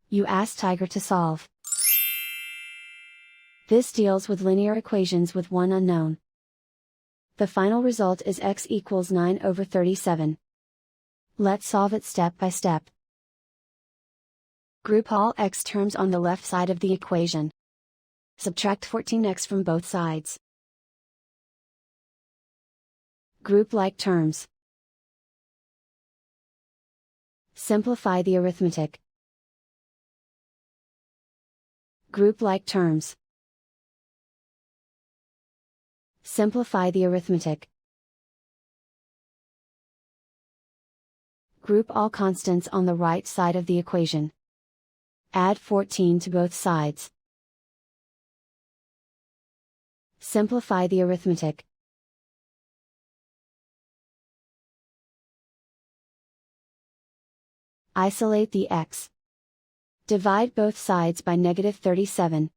You ask Tiger to solve. This deals with linear equations with one unknown. The final result is x equals 9/37. Let's solve it step by step. Group all x terms on the left side of the equation. Subtract 14x from both sides. Group like terms. Simplify the arithmetic. Group like terms. Simplify the arithmetic. Group all constants on the right side of the equation. Add 14 to both sides. Simplify the arithmetic. Isolate the x. Divide both sides by -37.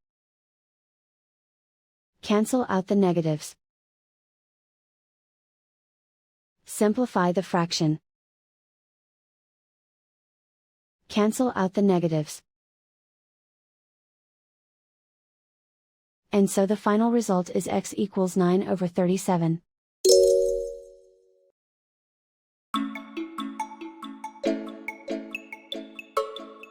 Cancel out the negatives. Simplify the fraction. Cancel out the negatives. And so the final result is x equals 9/37.